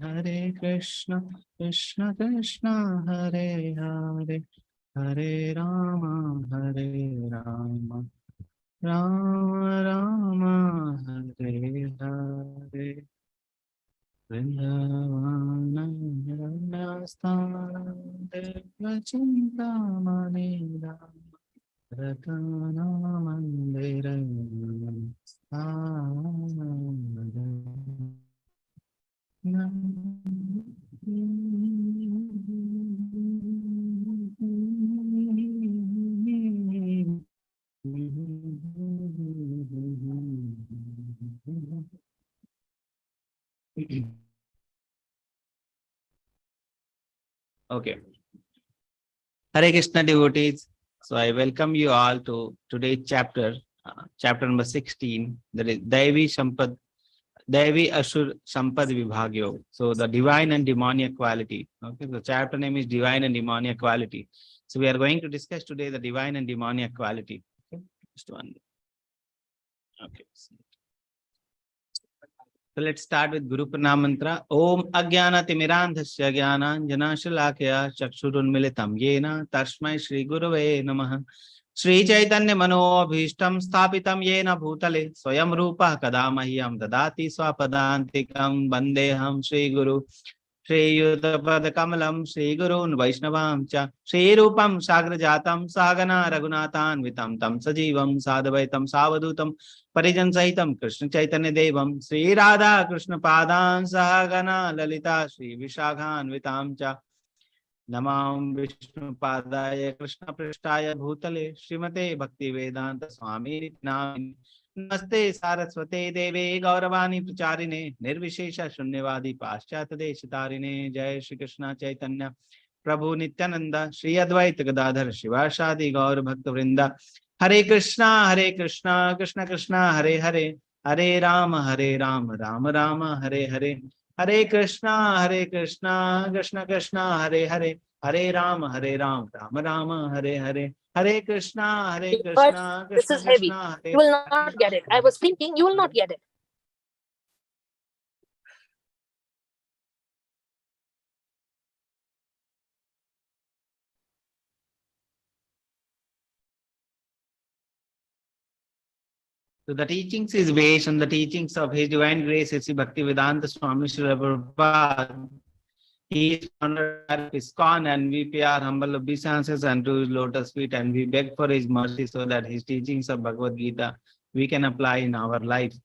Hare Krishna, Krishna Krishna, Hare Hare, Hare Rama, Hare Rama, Rama Rama, Hare Hare. Vrindavana Rasthan Devachintamani Ratana Mandira Okay. Hare Krishna devotees. So I welcome you all to today's chapter, chapter number 16, that is Devi Asur Sampad Vibhagyo. So the divine and demoniac quality. Okay, the chapter name is Divine and Demoniac Quality. So we are going to discuss today the divine and demoniac quality. Okay, just one. Okay. So let's start with Guru Pranam Mantra. Om Ajnana Timirandhasya Jnana Shalakya Chakshurunmilitam Yena Tasmai Shri Gurave Namaha. Shri Chaitanya Mano Bhishtam Sthapitam Yena Bhutale Swayam Rupa Kadamahyam Dadati Swapadantikam Bandeham Shri Guru Shri Yudhapada Kamalam Shri Gurun Vaishnavam Cha Shri Rupam Sagrajatam Sagana Raghunathan Vitam Tam Sajivam Sadavaitam Savadutam Parijan Sahitam Krishna Chaitanya Devam Sri Radha Krishna Padan Sahagana Lalita Shri Vishakhan Vitam Cha Namam Vishnu Padaya Krishna Prishtaya Bhutale Srimate Bhakti Vedanta Swami Nami Namaste Saraswate Deve Gauravani Pracharine Nirvishesha Shunyavadi Paschata Deshitarine Jai Shri Krishna Chaitanya Prabhu Nityananda Shri Advaita Gadadhar Shivashadi Gaur Bhakta Vrinda Hare Krishna, Krishna Krishna, Hare Hare, Hare Rama, Rama Rama, Hare Hare, Hare Krishna, Krishna Krishna, Hare Hare, Hare Rama, Rama Rama, Hare Hare, Hare Krishna, But Krishna this is heavy. Krishna, Hare You will not get it. I was thinking you will not get it. So the teachings is based on the teachings of His Divine Grace, Sri Bhaktivedanta Swami Srila Prabhupada. He is founder of ISKCON, and we pay our humble obeisances unto his lotus feet, and we beg for his mercy so that his teachings of Bhagavad Gita we can apply in our lives.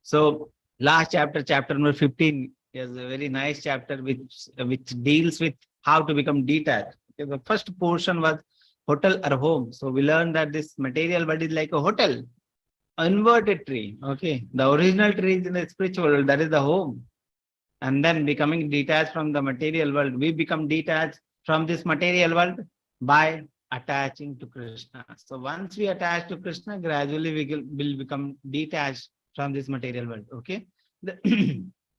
So last chapter, chapter number 15, is a very nice chapter which deals with how to become detached. Okay, the first portion was hotel or home. So we learned that this material world is like a hotel, inverted tree. Okay, the original tree is in the spiritual world, that is the home. And then becoming detached from the material world, we become detached from this material world by attaching to Krishna. So once we attach to Krishna, gradually we will become detached from this material world. Okay.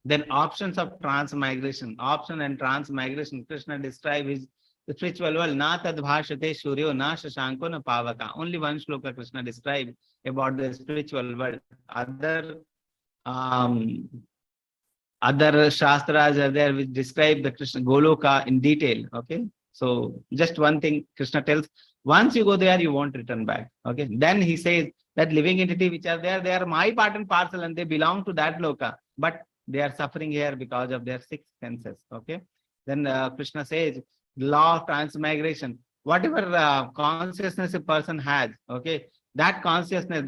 Then options of transmigration, option and transmigration, Krishna describes his the spiritual world. Na tad bhashate suryo na shashanko na pavaka. Only one shloka Krishna describes about the spiritual world. Other shastras are there which describe the Krishna Goloka in detail. Okay. So just one thing Krishna tells, once you go there, you won't return back. Okay. Then he says that living entity which are there, they are my part and parcel and they belong to that loka. But they are suffering here because of their six senses. Okay. Then Krishna says, law of transmigration. Whatever consciousness a person has, okay, that consciousness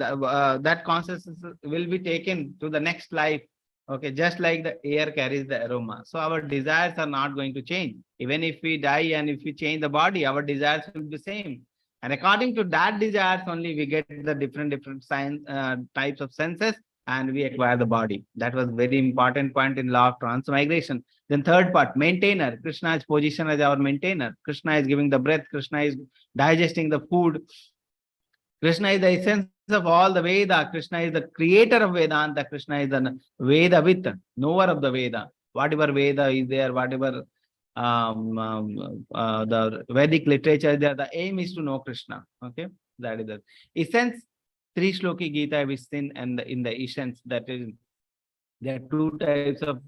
will be taken to the next life. Okay, just like the air carries the aroma. So our desires are not going to change. Even if we die and if we change the body, our desires will be the same. And according to that desires only, we get the different types of senses and we acquire the body. That was very important point in law of transmigration. Then third part, maintainer. Krishna's position as our maintainer. Krishna is giving the breath. Krishna is digesting the food. Krishna is the essence of all the Veda. Krishna is the creator of Vedanta. Krishna is the Vedavit, knower of the Veda. Whatever Veda is there, whatever the Vedic literature is there, the aim is to know Krishna. Okay, that is the essence. Three Shloki Gita we've seen, and in the essence that is There are two types of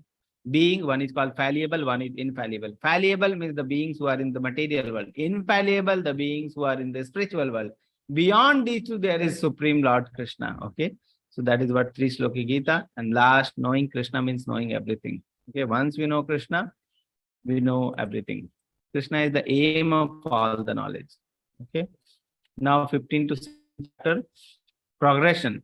being. One is called fallible, one is infallible. Fallible means the beings who are in the material world. Infallible, the beings who are in the spiritual world. Beyond these two, there is Supreme Lord Krishna. Okay. So that is what Three Shloki Gita. And last, knowing Krishna means knowing everything. Okay. Once we know Krishna, we know everything. Krishna is the aim of all the knowledge. Okay. Now 15 to 16 chapter, progression.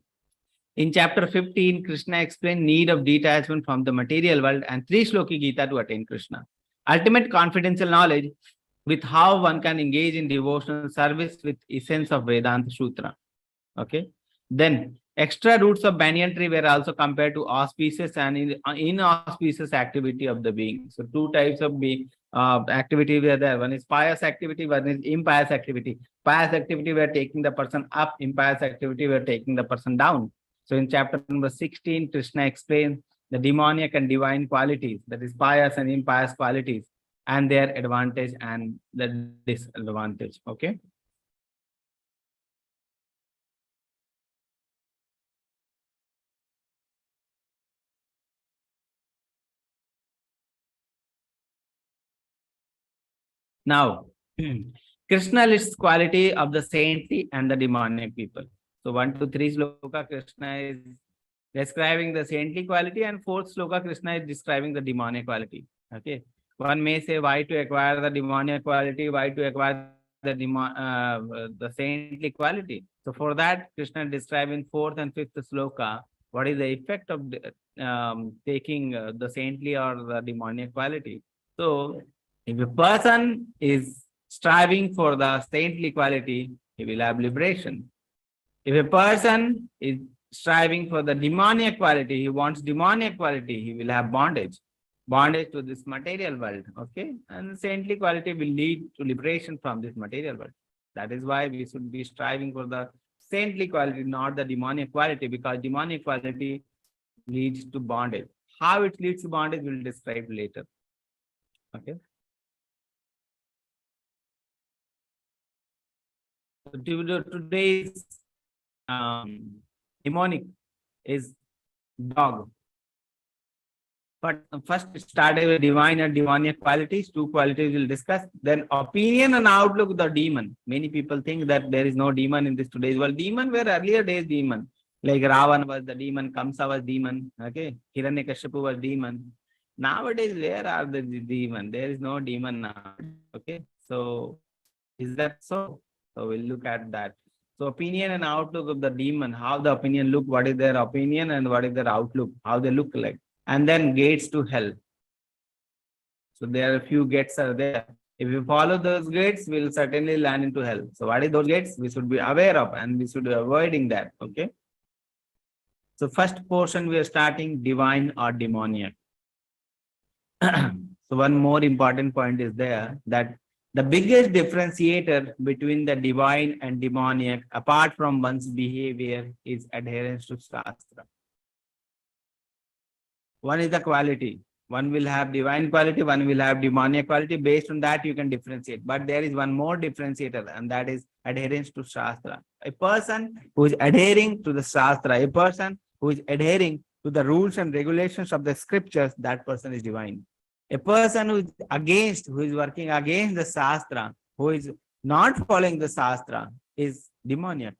In chapter 15, Krishna explained need of detachment from the material world and Three Shloki Gita to attain Krishna. Ultimate confidential knowledge with how one can engage in devotional service with essence of Vedanta Sutra. Okay. Then extra roots of banyan tree were also compared to auspicious and inauspicious activity of the being. So two types of activity were there. One is pious activity, one is impious activity. Pious activity were taking the person up, impious activity were taking the person down. So in chapter number 16, Krishna explains the demoniac and divine qualities, that is pious and impious qualities, and their advantage and the disadvantage. Okay. Now, Krishna lists quality of the saintly and the demoniac people. So 1 to 3 sloka, Krishna is describing the saintly quality, and 4th sloka, Krishna is describing the demoniac quality. Okay. One may say, why to acquire the demoniac quality? Why to acquire the saintly quality? So for that, Krishna describes in 4th and 5th sloka what is the effect of taking the saintly or the demoniac quality. So if a person is striving for the saintly quality, he will have liberation. If a person is striving for the demoniac quality, he wants demoniac quality, he will have bondage. Bondage to this material world. Okay. And saintly quality will lead to liberation from this material world. That is why we should be striving for the saintly quality, not the demoniac quality, because demoniac quality leads to bondage. How it leads to bondage, we'll describe later. Okay. Today's mnemonic is dog. But first it started with divine and demoniac qualities. Two qualities we'll discuss. Then opinion and outlook of the demon. Many people think that there is no demon in this today's world. Demon were earlier days demon. Like Ravan was the demon, Kamsa was demon. Okay. Hiranyakashipu was demon. Nowadays, where are the demon? There is no demon now. Okay. So is that so? So we'll look at that. So opinion and outlook of the demon, how the opinion look, what is their opinion and what is their outlook, how they look like. And then gates to hell. So there are a few gates are there. If we follow those gates, we'll certainly land into hell. So what is those gates? We should be aware of and we should be avoiding that. Okay. So first portion we are starting divine or demoniac. So one more important point is there that the biggest differentiator between the divine and demoniac, apart from one's behavior, is adherence to Shastra. One is the quality. One will have divine quality, one will have demoniac quality. Based on that, you can differentiate. But there is one more differentiator, and that is adherence to Shastra. A person who is adhering to the Shastra, a person who is adhering to the rules and regulations of the scriptures, that person is divine. A person who is working against the Shastra, who is not following the Shastra, is demoniac.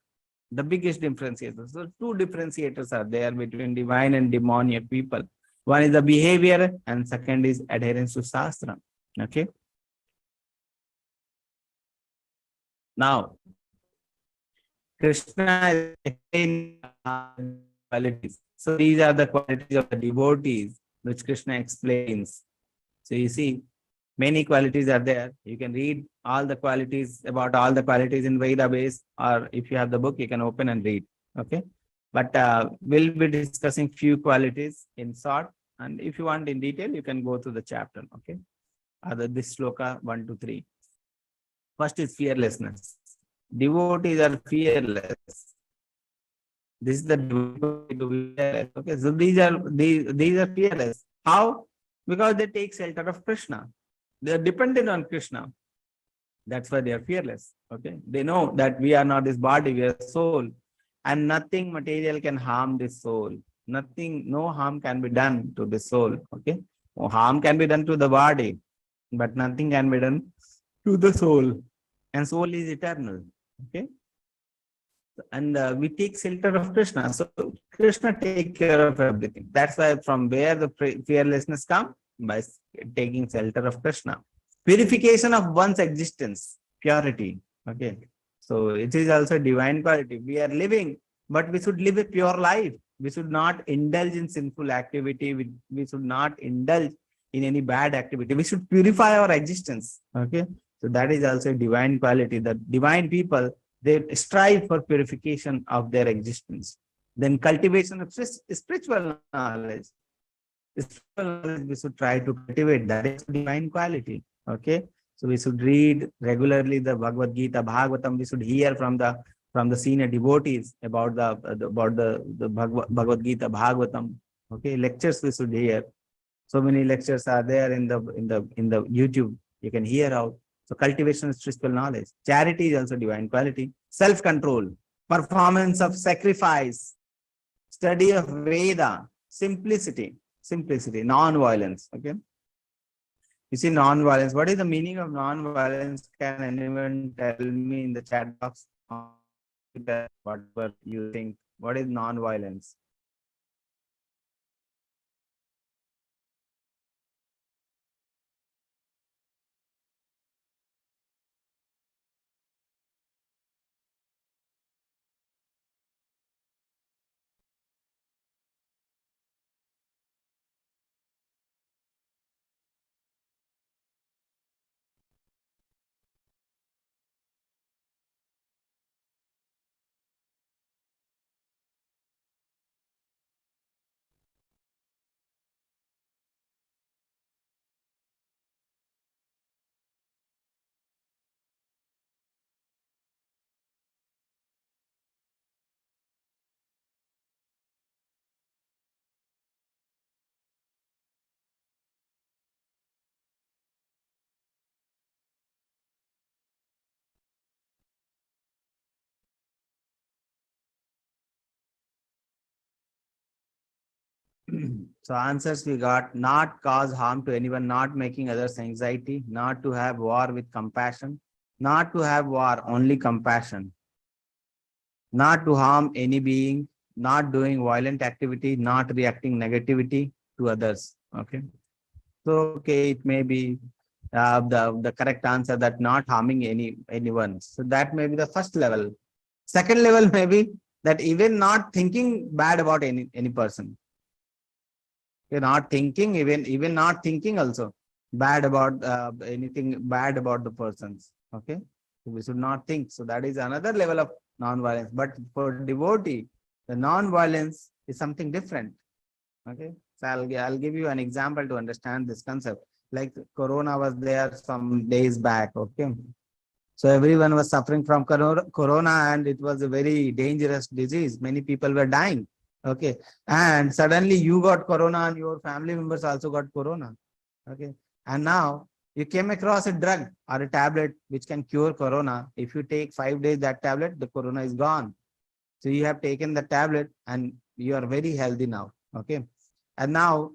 The biggest differentiator. So two differentiators are there between divine and demoniac people. One is the behavior and second is adherence to Shastra. Okay. Now, Krishna is explaining qualities. So these are the qualities of the devotees which Krishna explains. So you see, many qualities are there. You can read all the qualities about all the qualities in Veda base, or if you have the book, you can open and read. Okay. But we'll be discussing few qualities in short. And if you want in detail, you can go to the chapter. Okay. This sloka 1 to 3. First is fearlessness. Devotees are fearless. This is the fearless. Okay. So these are fearless. How? Because they take shelter of Krishna. They are dependent on Krishna. That's why they are fearless. Okay. They know that we are not this body, we are soul. And nothing material can harm this soul. Nothing, no harm can be done to the soul. Okay. Harm can be done to the body, but nothing can be done to the soul. And soul is eternal. Okay. And we take shelter of Krishna. So Krishna take care of everything. That's why from where the fearlessness come? By taking shelter of Krishna. Purification of one's existence, purity. Okay. So it is also divine quality. We are living, but we should live a pure life. We should not indulge in sinful activity. We should not indulge in any bad activity. We should purify our existence. Okay. So that is also a divine quality. The divine people, they strive for purification of their existence. Then cultivation of spiritual knowledge. Spiritual knowledge we should try to cultivate. That is divine quality. Okay. So we should read regularly the Bhagavad Gita, Bhagavatam. We should hear from the senior devotees about the Bhagavad Gita, Bhagavatam. Okay. Lectures we should hear. So many lectures are there in the YouTube. You can hear out. So cultivation of spiritual knowledge. Charity is also divine quality. Self-control, performance of sacrifice, study of Veda, simplicity, non-violence. Okay. You see, non-violence. What is the meaning of non-violence? Can anyone tell me in the chat box? Whatever you think. What is non-violence? So answers we got: not cause harm to anyone, not making others anxiety, not to have war with compassion, not to have war, only compassion, not to harm any being, not doing violent activity, not reacting negativity to others. Okay. So okay, it may be the correct answer, that not harming anyone. So that may be the first level. Second level may be that even not thinking bad about any person. You're not thinking, even not thinking also bad about anything bad about the persons. Okay. So we should not think. So that is another level of non-violence. But for devotee, the non-violence is something different. Okay. So I'll give you an example to understand this concept. Like Corona was there some days back. Okay. So everyone was suffering from Corona, and it was a very dangerous disease. Many people were dying. Okay. And suddenly you got Corona and your family members also got Corona. Okay. And now you came across a drug or a tablet which can cure Corona. If you take 5 days that tablet, the Corona is gone. So you have taken the tablet and you are very healthy now. Okay. And now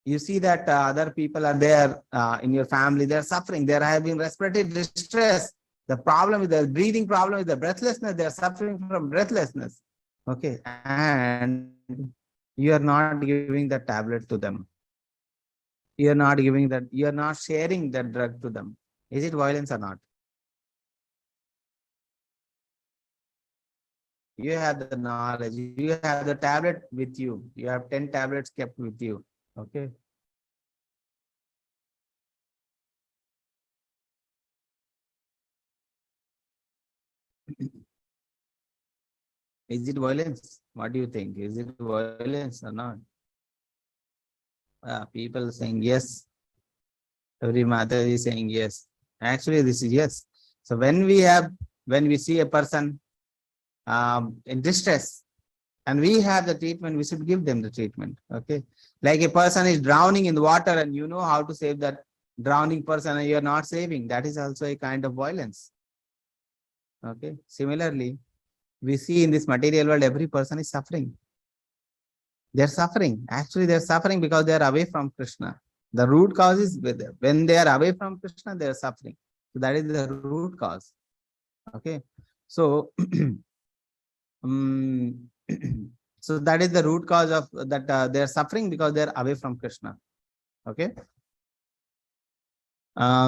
you see that other people are there in your family, they're suffering, they're having respiratory distress. The problem is the breathing problem, is the breathlessness, they're suffering from breathlessness. Okay. And you are not giving the tablet to them. You're not giving that, you're not sharing that drug to them. Is it violence or not? You have the knowledge, you have the tablet with you, you have 10 tablets kept with you. Okay. Is it violence? What do you think? Is it violence or not? People saying yes. Every mother is saying yes. Actually, this is yes. So when we see a person in distress and we have the treatment, we should give them the treatment. Okay. Like a person is drowning in the water and you know how to save that drowning person and you're not saving. That is also a kind of violence. Okay. Similarly, we see in this material world, every person is suffering. They're suffering. Actually, they're suffering because they are away from Krishna. The root cause is when they are away from Krishna, they are suffering. So that is the root cause. Okay. So, um, so that is the root cause of that they are suffering because they are away from Krishna. Okay.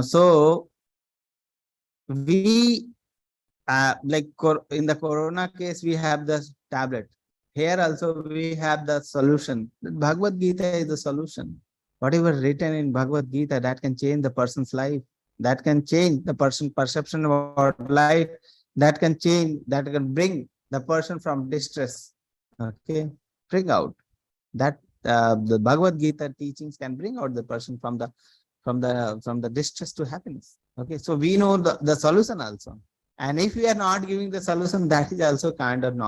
So we like in the corona case, we have the tablet. Here also we have the solution. Bhagavad Gita is the solution. Whatever written in Bhagavad Gita, that can change the person's life. That can change the person's perception about life. That can change, that can bring the person from distress. Okay, bring out that the Bhagavad Gita teachings can bring out the person from the distress to happiness. Okay, so we know the solution also. And if we are not giving the solution, that is also kind of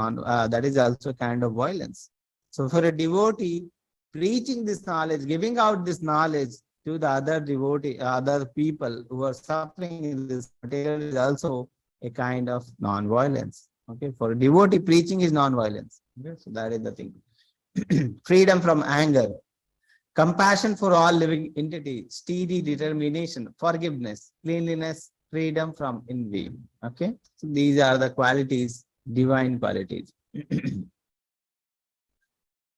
that is also kind of violence. So for a devotee, preaching this knowledge, giving out this knowledge to the other devotee, other people who are suffering in this material is also a kind of non-violence. Okay, for a devotee, preaching is non-violence. Okay, so that is the thing. Freedom from anger, compassion for all living entities, steady determination, forgiveness, cleanliness, freedom from envy. Okay, so these are the qualities, divine qualities.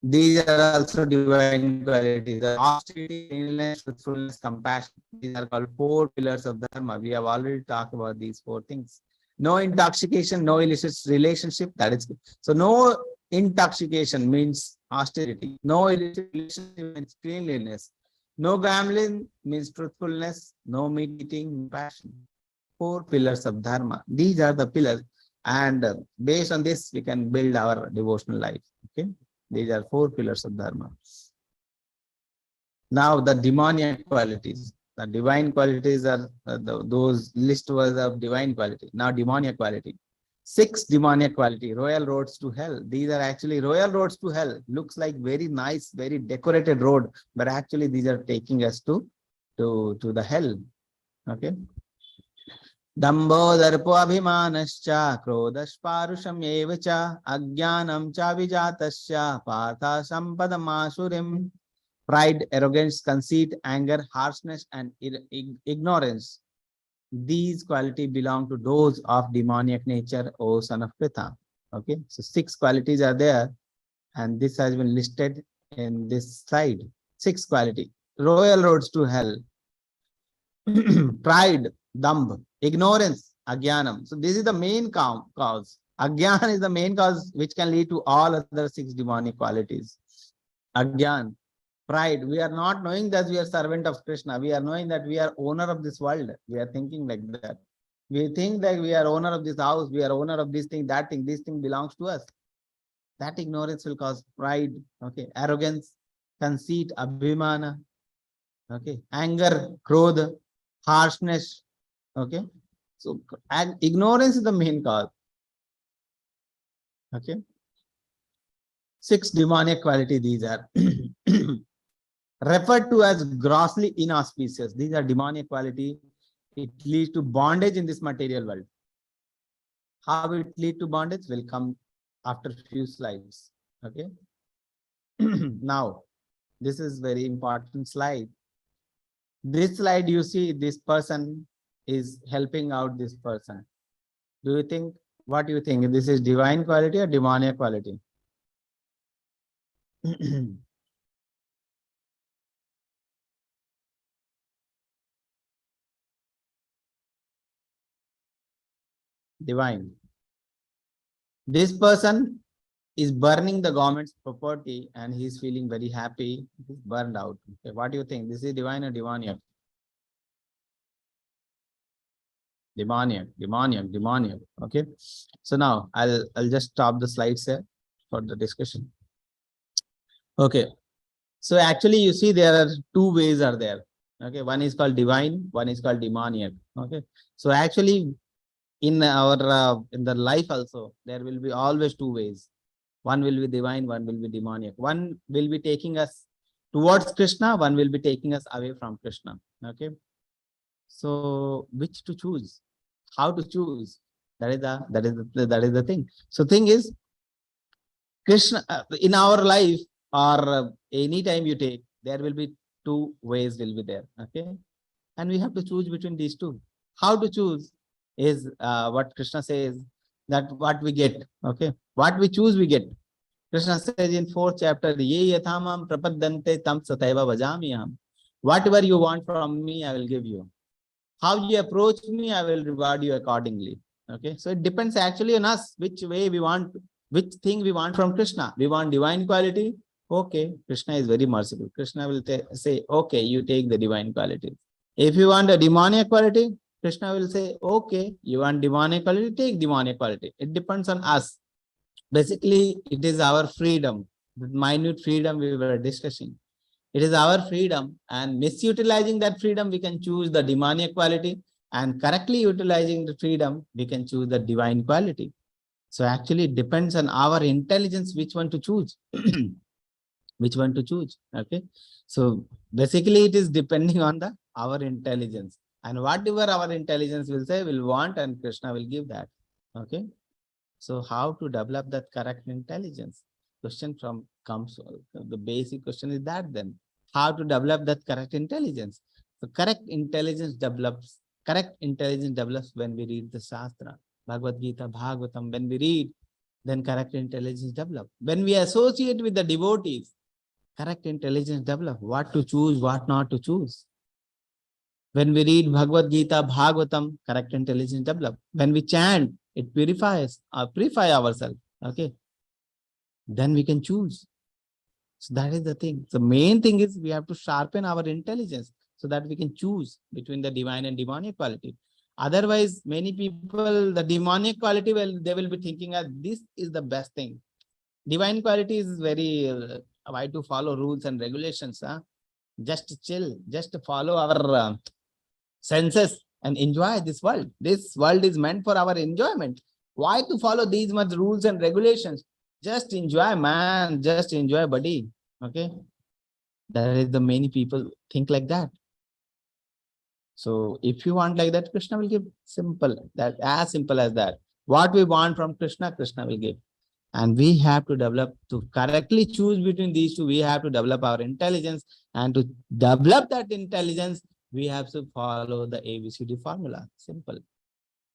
These are also divine qualities. The austerity, cleanliness, truthfulness, compassion. These are called 4 pillars of Dharma. We have already talked about these 4 things. No intoxication, no illicit relationship. That is good. So no intoxication means austerity. No illicit relationship means cleanliness. No gambling means truthfulness. No meat eating, compassion. 4 pillars of Dharma. These are the pillars. And based on this, we can build our devotional life. Okay. These are 4 pillars of Dharma. Now the demoniac qualities. The divine qualities are those list was of divine quality. Now demoniac quality. 6 demoniac quality. Royal roads to hell. These are actually royal roads to hell. Looks like very nice, very decorated road, but actually these are taking us to the hell. Okay. Dambho darpo abhimanascha krodhash parusham evacha ajnanam cha vijatasya partha sampadam asurim. Pride, arrogance, conceit, anger, harshness, and ignorance. These qualities belong to those of demoniac nature, O son of Pritha. Okay, so 6 qualities are there, and this has been listed in this slide. 6 quality. Royal roads to hell. Pride, dambh, ignorance, ajnanam. So this is the main cause. Ajnan is the main cause which can lead to all other 6 demonic qualities. Ajnan. Pride. We are not knowing that we are servant of Krishna. We are knowing that we are owner of this world. We are thinking like that. We think that we are owner of this house. We are owner of this thing, that thing. This thing belongs to us. That ignorance will cause pride. Okay. Arrogance, conceit, abhimana. Okay. Anger, krodha, harshness. Okay. So, and ignorance is the main cause. Okay. 6 demonic quality these are. Referred to as grossly inauspicious. These are demonic quality. It leads to bondage in this material world. How it leads to bondage will come after few slides. Okay. Now, this is very important slide. This slide you see, this person is helping out this person. Do you think, what do you think? This is divine quality or demonic quality? Divine. This person is burning the government's property and he's feeling very happy. He's burned out. Okay, what do you think? This is divine or demoniac? Demoniac, demoniac, demoniac. Okay. So now I'll just stop the slides here for the discussion. Okay. So actually you see there are 2 ways are there. Okay. One is called divine, one is called demoniac. Okay. So actually in our in the life also there will be always 2 ways. One will be divine, one will be demoniac. One will be taking us towards Krishna, one will be taking us away from Krishna. Okay. So which to choose? How to choose? That is the thing. So thing is, Krishna in our life, or any time you take, there will be two ways will be there. Okay. And we have to choose between these two. How to choose is what Krishna says, that what we get. Okay. What we choose, we get. Krishna says in 4th chapter, Ye yathamam prapaddante tam sataiva vajamiyam. Whatever you want from me, I will give you. How you approach me, I will reward you accordingly. Okay. So it depends actually on us, which way we want, which thing we want from Krishna. We want divine quality. Okay. Krishna is very merciful. Krishna will say, okay, you take the divine quality. If you want a demonic quality, Krishna will say, okay, you want demonic quality, take demonic quality. It depends on us. Basically, it is our freedom, the minute freedom we were discussing. It is our freedom, and misutilizing that freedom, we can choose the demonic quality, and correctly utilizing the freedom, we can choose the divine quality. So actually, it depends on our intelligence, which one to choose. Which one to choose. Okay. So basically, it is depending on our intelligence, and whatever our intelligence will say, will want, and Krishna will give that. Okay. So how to develop that correct intelligence? Question comes, the basic question is that then, how to develop that correct intelligence? So correct intelligence develops when we read the Shastra, Bhagavad Gita, Bhagavatam. When we read, then correct intelligence develops. When we associate with the devotees, correct intelligence develops. What to choose, what not to choose. When we read Bhagavad Gita, Bhagavatam, correct intelligence develops. When we chant, it purify ourselves. Okay. Then we can choose. So that is the thing. The main thing is we have to sharpen our intelligence so that we can choose between the divine and demonic quality. Otherwise, many people, the demonic quality, they will be thinking that this is the best thing. Divine quality is very, why to follow rules and regulations? Just chill, just follow our senses and enjoy this world. This world is meant for our enjoyment. Why to follow these much rules and regulations? Just enjoy, man. Just enjoy, buddy. Okay. That is the many people think like that. So if you want like that, Krishna will give simple, that as simple as that. What we want from Krishna, Krishna will give. And we have to develop, to correctly choose between these two, we have to develop our intelligence. And to develop that intelligence, we have to follow the ABCD formula. Simple.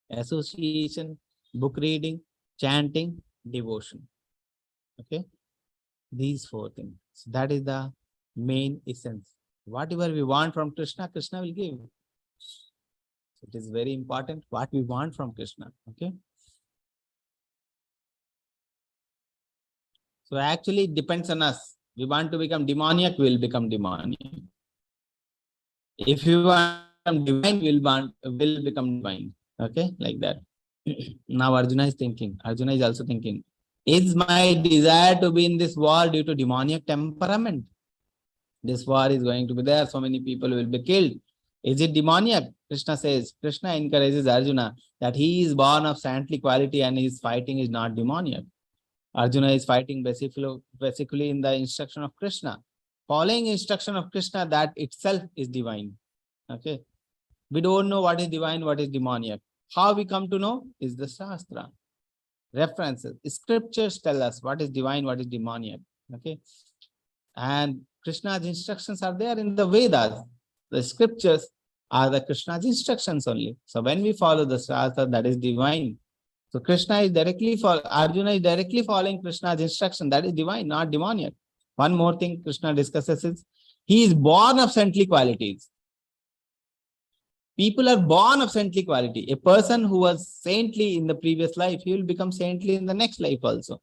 Association, book reading, chanting, devotion. Okay. These four things. So that is the main essence. Whatever we want from Krishna, Krishna will give. So it is very important what we want from Krishna. Okay. So actually it depends on us. We want to become demoniac, we will become demoniac. If you want to become divine, will become divine. Okay, like that. Now Arjuna is thinking. Arjuna is also thinking, is my desire to be in this war due to demoniac temperament? This war is going to be there. So many people will be killed. Is it demoniac? Krishna says, Krishna encourages Arjuna that he is born of saintly quality and his fighting is not demoniac. Arjuna is fighting basically in the instruction of Krishna. Following instruction of Krishna, that itself is divine. Okay. We don't know what is divine, what is demoniac. How we come to know is the Shastra. References. Scriptures tell us what is divine, what is demoniac. Okay. And Krishna's instructions are there in the Vedas. The scriptures are the Krishna's instructions only. So when we follow the Shastra, that is divine. So Krishna is Arjuna is directly following Krishna's instruction. That is divine, not demoniac. One more thing Krishna discusses is, he is born of saintly qualities. People are born of saintly quality. A person who was saintly in the previous life, he will become saintly in the next life also.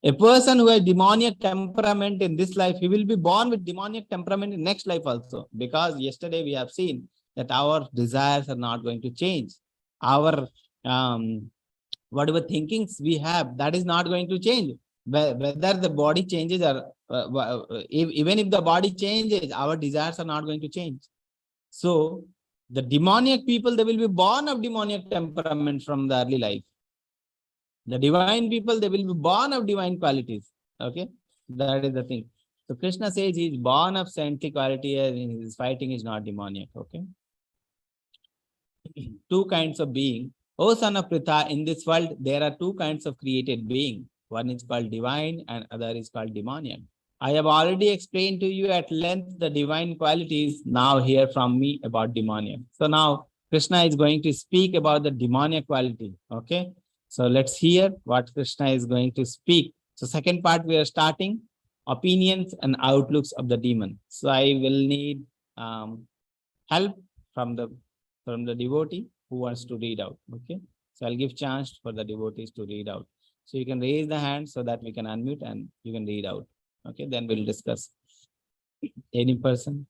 A person who has demoniac temperament in this life, he will be born with demoniac temperament in next life also. Because yesterday we have seen that our desires are not going to change. Our whatever thinkings we have, that is not going to change. Whether the body changes or even if the body changes, our desires are not going to change. So the demoniac people, they will be born of demoniac temperament from the early life. The divine people, they will be born of divine qualities. Okay, that is the thing. So Krishna says he is born of saintly quality and his fighting is not demoniac. Okay. Two kinds of being. O son of Pritha, in this world, there are two kinds of created being. One is called divine and other is called demoniac. I have already explained to you at length the divine qualities. Now hear from me about demoniac. So now Krishna is going to speak about the demoniac quality. Okay. So let's hear what Krishna is going to speak. So second part, we are starting opinions and outlooks of the demon. So I will need help from the devotee who wants to read out. Okay. So I'll give chance for the devotees to read out. So you can raise the hand so that we can unmute and you can read out. Okay, then we'll discuss. Any person?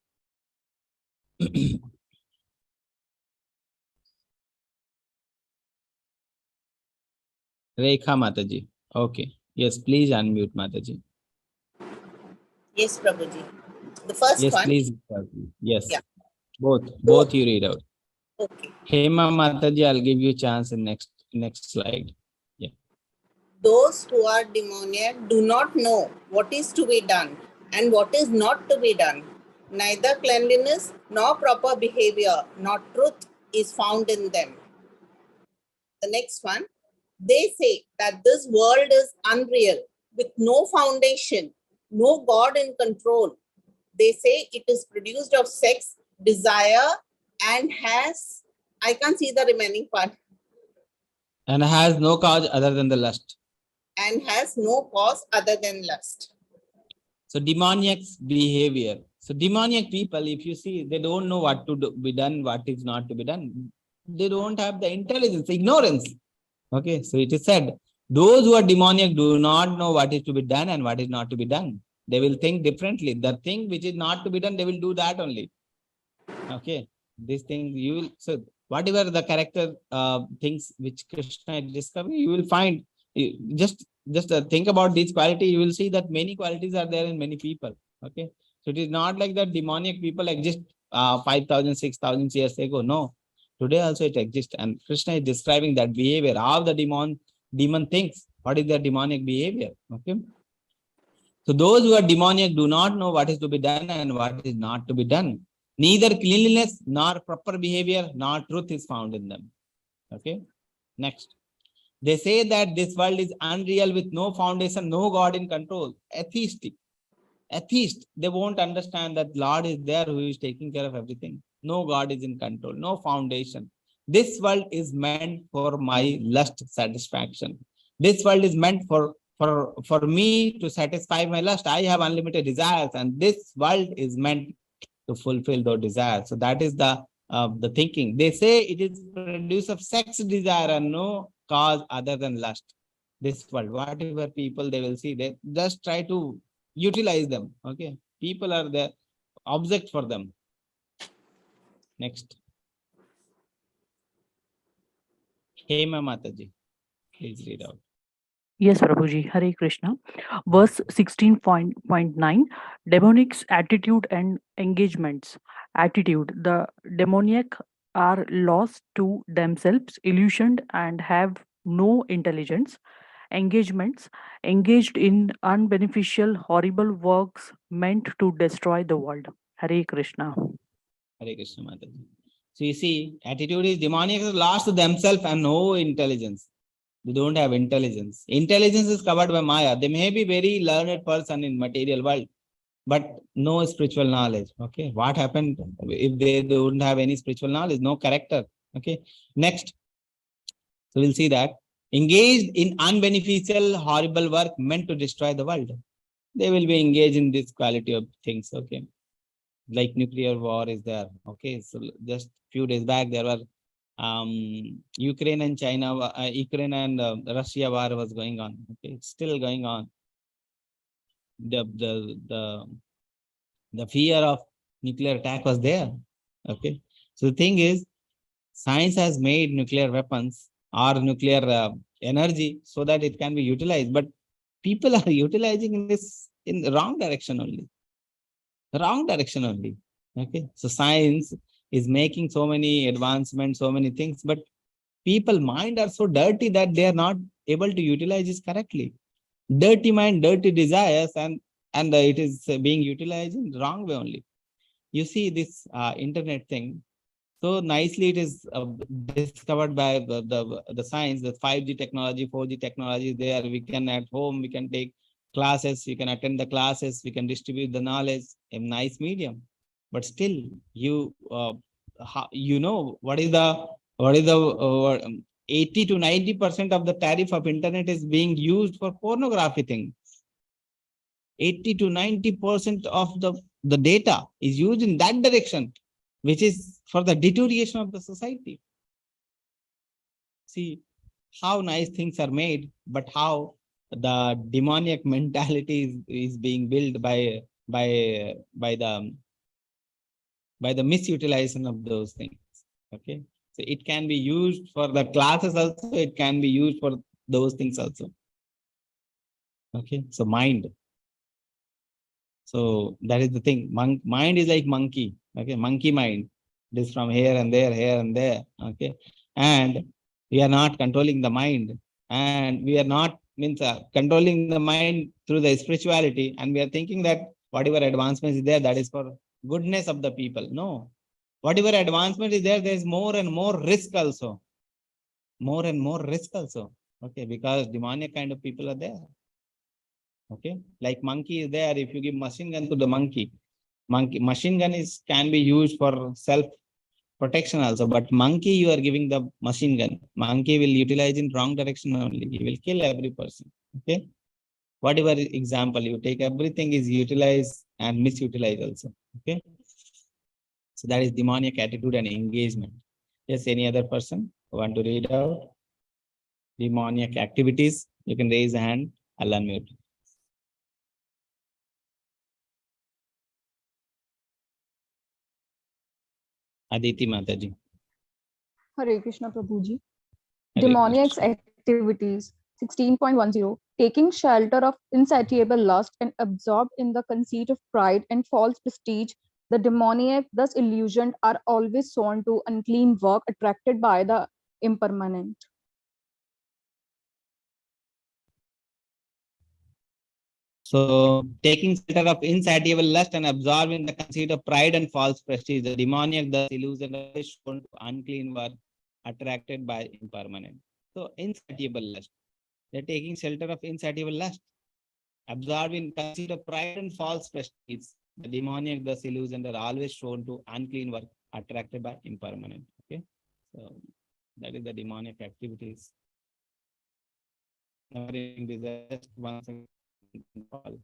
Rekha Mataji. Okay. Yes, please unmute Mataji. Yes, Prabhuji. The first Yes, one. please. Yes. Yeah. Both you read out. Okay. Hema Mataji, I'll give you a chance in next slide. Yeah. Those who are demoniac do not know what is to be done and what is not to be done. Neither cleanliness nor proper behavior nor truth is found in them. The next one. They say that this world is unreal, with no foundation, no God in control. They say it is produced of sex, desire, and has, I can't see the remaining part, And has no cause other than the lust. and has no cause other than lust. So demoniac's behavior. So demoniac people, if you see, they don't know what to be done, what is not to be done. They don't have the intelligence, ignorance. Okay, so it is said, those who are demoniac do not know what is to be done and what is not to be done. They will think differently. The thing which is not to be done, they will do that only. Okay, this thing you will, so whatever the character things which Krishna discovered, you will find, just think about this quality, you will see that many qualities are there in many people. Okay, so it is not like that demoniac people exist 5,000, 6,000 years ago. No. Today also it exists, and Krishna is describing that behavior, how the demon thinks, what is their demonic behavior. Okay. So those who are demoniac do not know what is to be done and what is not to be done. Neither cleanliness nor proper behavior nor truth is found in them. Okay. Next. They say that this world is unreal with no foundation, no God in control. Atheistic. Atheist, they won't understand that Lord is there who is taking care of everything. No God is in control, no foundation. This world is meant for my lust satisfaction. This world is meant for me to satisfy my lust. I have unlimited desires, and this world is meant to fulfill those desires. So that is the thinking. They say it is produced of sex desire and no cause other than lust. This world, whatever people they will see, they just try to utilize them. Okay, people are the object for them. Next. Hema Mataji, please read out. Yes, Prabhuji. Hare Krishna. Verse 16.9, demonics attitude and engagements. Attitude. The demoniac are lost to themselves, illusioned, and have no intelligence. Engagements. Engaged in unbeneficial, horrible works meant to destroy the world. Hare Krishna. Hare Krishna Mataji. So you see, attitude is demoniac is lost to themselves and no intelligence. They don't have intelligence. Intelligence is covered by Maya. They may be very learned person in material world, but no spiritual knowledge. Okay, what happened if they don't have any spiritual knowledge? No character. Okay, next. So we'll see that engaged in unbeneficial, horrible work meant to destroy the world. They will be engaged in this quality of things. Okay, like nuclear war is there. Okay, so just few days back there were Ukraine and China, Ukraine and Russia war was going on. Okay, it's still going on. The fear of nuclear attack was there. Okay, so the thing is, science has made nuclear weapons or nuclear energy so that it can be utilized, but people are utilizing in the wrong direction only. The wrong direction only. Okay, so science is making so many advancements, so many things, but people mind are so dirty that they are not able to utilize this correctly. Dirty mind, dirty desires, and it is being utilized in the wrong way only. You see this internet thing, so nicely it is discovered by the science, the 5G technology, 4G technology there. We can at home, we can take classes, you can attend the classes, we can distribute the knowledge, a nice medium. But still, you you know what is the 80 to 90% of the tariff of internet is being used for pornography thing. 80 to 90% of the data is used in that direction, which is for the deterioration of the society. See how nice things are made, but how the demoniac mentality is being built by the misutilization of those things. Okay, so it can be used for the classes also, it can be used for those things also. Okay, so mind. So that is the thing. Mind is like monkey. Okay, monkey mind. It is from here and there, here and there. Okay, and we are not controlling the mind, and we are not controlling the mind through the spirituality, and we are thinking that whatever advancement is there, that is for goodness of the people. No, whatever advancement is there, there is more and more risk also. More and more risk also. Okay, because demonic kind of people are there. Okay, like monkey is there. If you give machine gun to the monkey machine gun can be used for self protection also, but monkey you are giving the machine gun, monkey will utilize in wrong direction only, he will kill every person. Okay, whatever example you take, everything is utilized and misutilized also. Okay, so that is demonic attitude and engagement. Yes, any other person want to read out demoniac activities? You can raise a hand. I'll unmute. Aditi Mataji. Hare Krishna Prabhuji. Hare Demoniac's Krishna. activities 16.10 taking shelter of insatiable lust and absorbed in the conceit of pride and false prestige, the demoniac, thus illusioned, are always sown to unclean work, attracted by the impermanent. So, taking shelter of insatiable lust and absorbing the conceit of pride and false prestige, the demoniac, the illusion is shown to unclean work, attracted by impermanent. So, insatiable lust. They're taking shelter of insatiable lust, absorbing conceit of pride and false prestige. The demoniac, the illusion are always shown to unclean work, attracted by impermanent. Okay, so that is the demoniac activities. Never ending desires, once again, fall.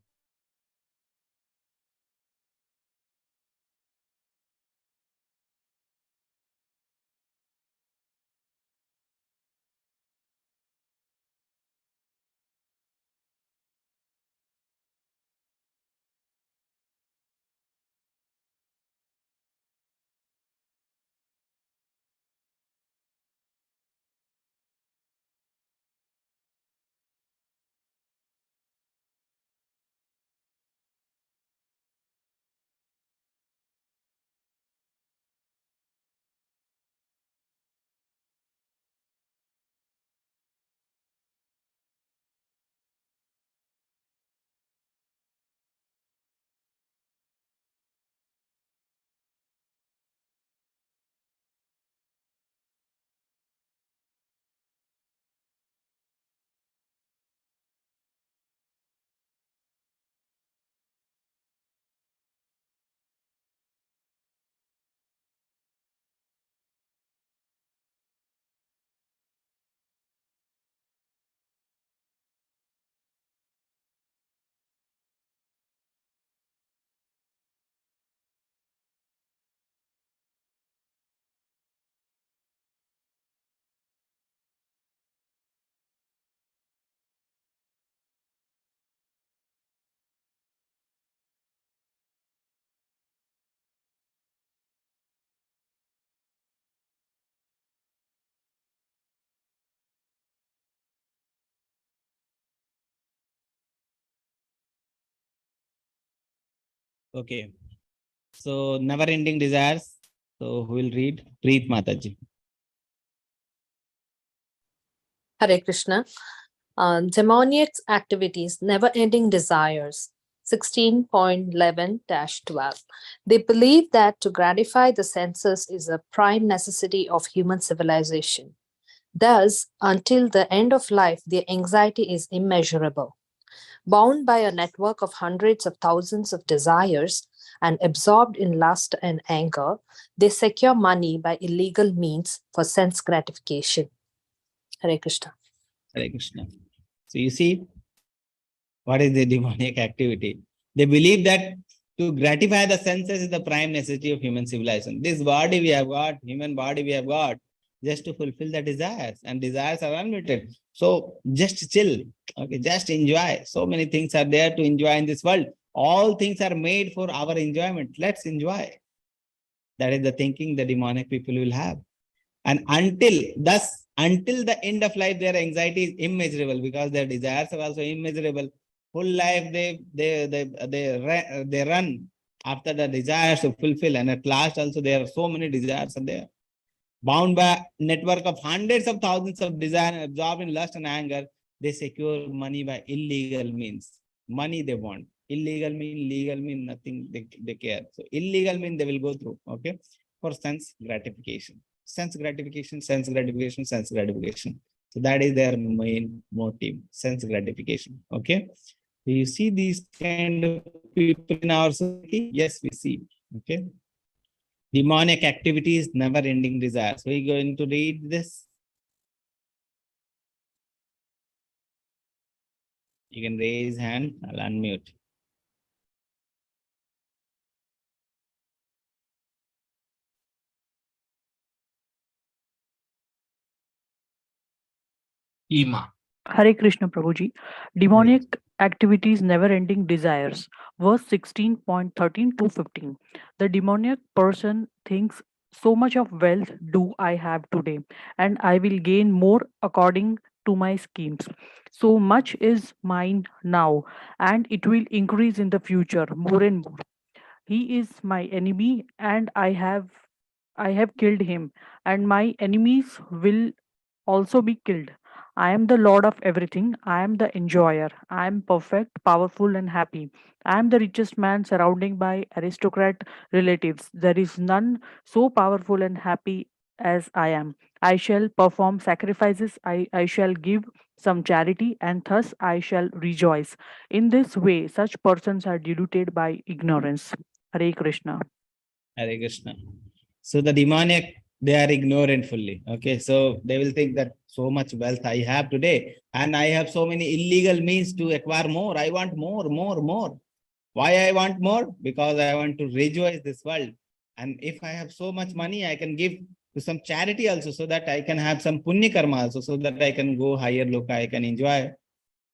Okay, so never ending desires. So who will read? Preet Mataji. Hare Krishna. Demoniac's activities, never-ending desires. 16.11-12. They believe that to gratify the senses is a prime necessity of human civilization. Thus, until the end of life, their anxiety is immeasurable. Bound by a network of hundreds of thousands of desires and absorbed in lust and anger, they secure money by illegal means for sense gratification. Hare Krishna. Hare Krishna. So you see, what is the demonic activity? They believe that to gratify the senses is the prime necessity of human civilization. This body we have got, human body we have got, just to fulfill the desires, and desires are unlimited. So just chill, okay, just enjoy. So many things are there to enjoy in this world. All things are made for our enjoyment. Let's enjoy. That is the thinking the demonic people will have. And until the end of life, their anxiety is immeasurable because their desires are also immeasurable. Full life they run after the desires to fulfill, and at last also there are so many desires are there. Bound by network of hundreds of thousands of desire, absorbed in lust and anger, they secure money by illegal means. Money they want. Illegal mean, legal mean nothing they care. So illegal mean they will go through, okay, for sense gratification. Sense gratification, sense gratification, sense gratification. So that is their main motive, sense gratification. Okay. Do you see these kind of people in our society? Yes, we see. Okay. Demonic activities, never ending desires. We're going to read this. You can raise hand, I'll unmute. Ima. Hare Krishna Prabhuji. Demonic activities, never-ending desires. Verse 16.13 to 15. The demoniac person thinks, so much of wealth do I have today, and I will gain more according to my schemes. So much is mine now, and it will increase in the future more and more. He is my enemy, and I have killed him, and my enemies will also be killed. I am the Lord of everything. I am the enjoyer. I am perfect, powerful, and happy. I am the richest man surrounded by aristocrat relatives. There is none so powerful and happy as I am. I shall perform sacrifices. I shall give some charity, and thus I shall rejoice. In this way, such persons are deluded by ignorance. Hare Krishna. Hare Krishna. So the demoniac, they are ignorant fully. Okay, so they will think that so much wealth I have today, and I have so many illegal means to acquire more. I want more, more, more. Why I want more? Because I want to rejoice this world. And if I have so much money, I can give to some charity also, so that I can have some punya karma also, so that I can go higher loka, I can enjoy.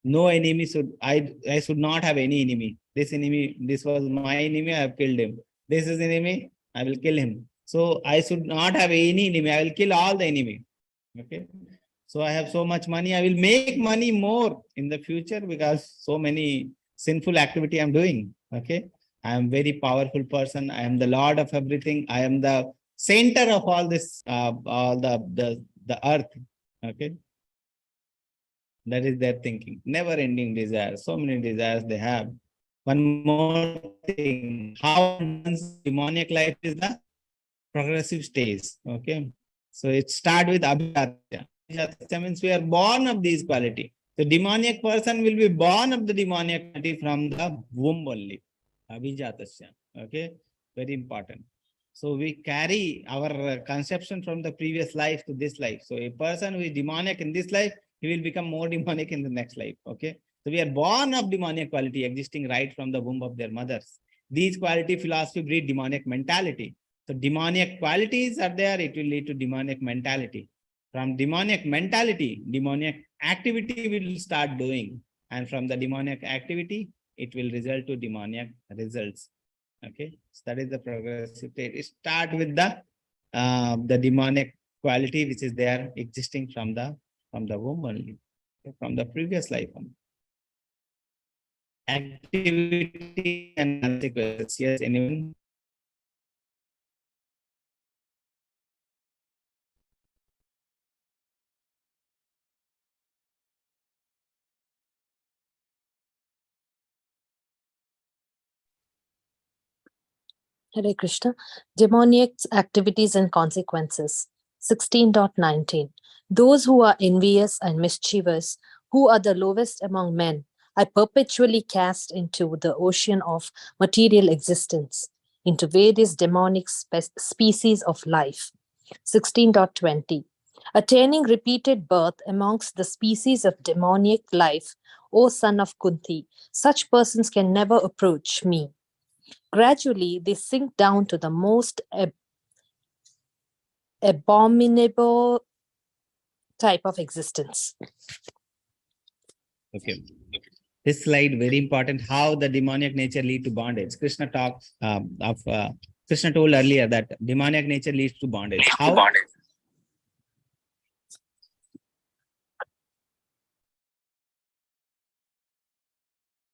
No enemy I should not have any enemy. This enemy, this was my enemy, I have killed him. This is enemy, I will kill him. So I should not have any enemy. I will kill all the enemy. Okay. So I have so much money. I will make money more in the future because so many sinful activity I'm doing. Okay. I am very powerful person. I am the Lord of everything. I am the center of all this, all the earth. Okay. That is their thinking. Never ending desires. So many desires they have. One more thing. How demoniac life is the progressive stage. Okay. So it starts with abhijatya. Abhijatya means we are born of these quality. The demoniac person will be born of the demoniac quality from the womb only. Abhijatasya. Okay. Very important. So we carry our conception from the previous life to this life. So a person who is demoniac in this life, he will become more demonic in the next life. Okay. So we are born of demoniac quality existing right from the womb of their mothers. These quality philosophy breed demoniac mentality. So demoniac qualities are there, it will lead to demoniac mentality. From demoniac mentality, demoniac activity will start doing. And from the demoniac activity, it will result to demoniac results. Okay, so that is the progressive state. It start with the demonic quality which is there existing from the womb only, okay, from the previous life only. Activity and consequences. Yes, anyone? Hare Krishna. Demoniac activities and consequences. 16.19. Those who are envious and mischievous, who are the lowest among men, I perpetually cast into the ocean of material existence, into various demonic species of life. 16.20. Attaining repeated birth amongst the species of demoniac life, O son of Kunti, such persons can never approach me. Gradually, they sink down to the most abominable type of existence. Okay. This slide very important. How the demoniac nature lead to bondage. Krishna talks Krishna told earlier that demoniac nature leads to bondage. How?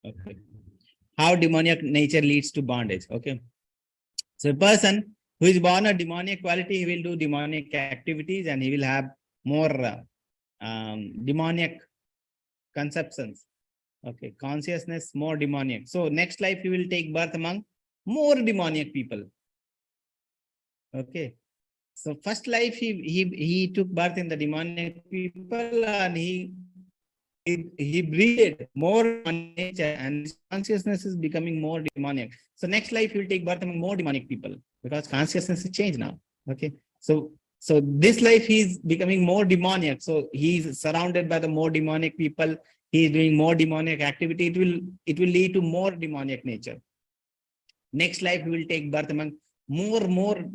Okay. How demoniac nature leads to bondage. Okay. So a person who is born a demoniac quality, he will do demonic activities and he will have more demoniac conceptions. Okay, consciousness more demoniac. So next life he will take birth among more demoniac people. Okay. So first life he took birth in the demoniac people and he breathed more nature and his consciousness is becoming more demoniac. So next life he will take birth among more demonic people because consciousness is changed now. Okay. So this life he is becoming more demoniac. So he is surrounded by the more demonic people. He is doing more demoniac activity. It will lead to more demoniac nature. Next life he will take birth among more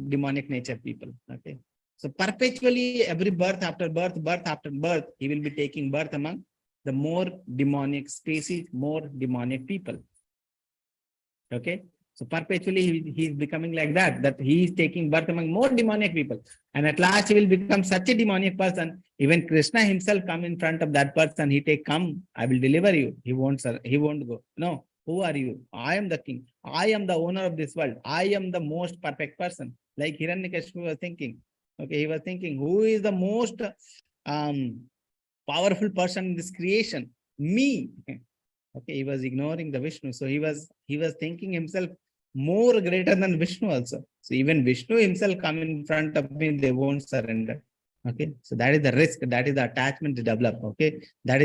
demonic nature people. Okay. So perpetually every birth after birth, he will be taking birth among the more demonic species, more demonic people. Okay. So perpetually he is becoming like that he is taking birth among more demonic people. And at last he will become such a demonic person. Even Krishna himself come in front of that person. He take, come, I will deliver you. He won't go. No. Who are you? I am the king. I am the owner of this world. I am the most perfect person. Like Hiranyakashipu was thinking. Okay. He was thinking, who is the most powerful person in this creation? Me. Okay, he was ignoring the Vishnu. So he was thinking himself more greater than Vishnu also. So even Vishnu himself come in front of me, they won't surrender. Okay, so that is the risk, that is the attachment to develop. Okay, that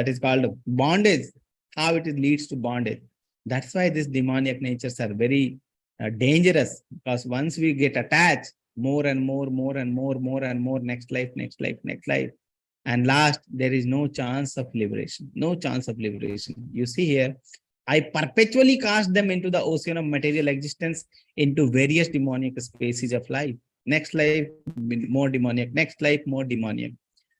is called bondage. How it leads to bondage. That's why these demoniac natures are very dangerous, because once we get attached, more and more, next life. And last, there is no chance of liberation. No chance of liberation. You see here, I perpetually cast them into the ocean of material existence, into various demoniac species of life. Next life, more demoniac. Next life, more demoniac.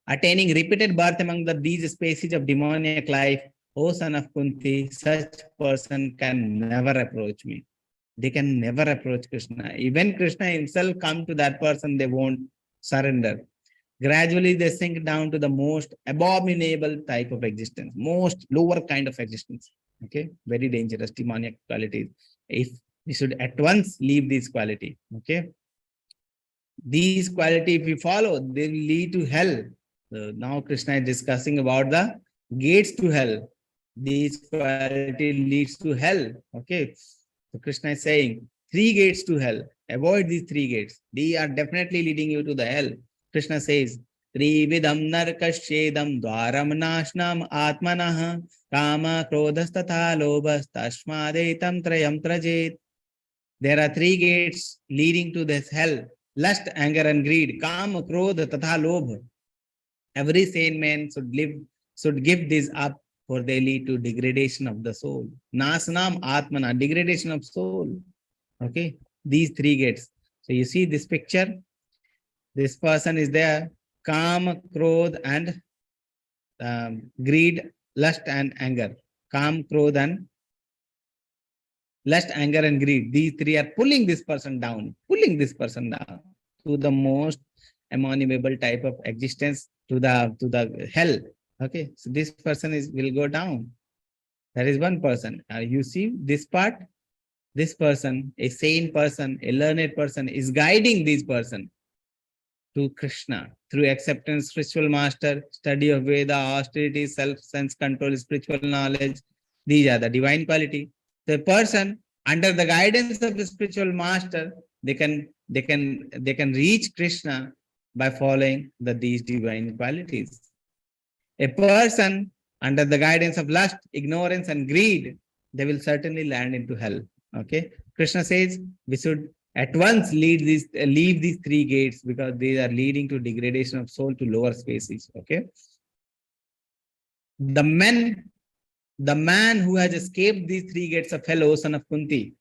Attaining repeated birth among these species of demoniac life, O son of Kunti, such person can never approach me. They can never approach Krishna. Even Krishna himself come to that person, they won't surrender. Gradually, they sink down to the most abominable type of existence, most lower kind of existence. Okay, very dangerous demoniac qualities. If we should at once leave this quality, okay, these quality, if we follow, they will lead to hell. So now Krishna is discussing about the gates to hell. These quality leads to hell. Okay, so Krishna is saying 3 gates to hell. Avoid these 3 gates. They are definitely leading you to the hell. Krishna says, Trividam narkashedam dwaram nashnam atmanah kama krodhastatha lobhas tashmadetam trayam trajet. There are 3 gates leading to this hell: lust, anger, and greed. Kama, krodha, tatha lobha. Every sane man should give this up, for they lead to degradation of the soul. Nasanam atmana, degradation of soul. Okay, these 3 gates. So you see this picture. This person is there. Kam, krodh, and greed, lust, and anger. Kam, krodh, and lust, anger, and greed. These 3 are pulling this person down to the most abominable type of existence, to the hell. Okay, so this person will go down. That is one person. You see this part. This person, a sane person, a learned person, is guiding this person to Krishna through acceptance, spiritual master, study of Veda, austerity, self-sense control, spiritual knowledge. These are the divine quality. The person under the guidance of the spiritual master, they can reach Krishna by following these divine qualities. A person under the guidance of lust, ignorance, and greed, they will certainly land into hell. Okay. Krishna says we should at once leave these three gates because they are leading to degradation of soul to lower species. Okay. The man who has escaped these three gates of hell, O son of Kunti,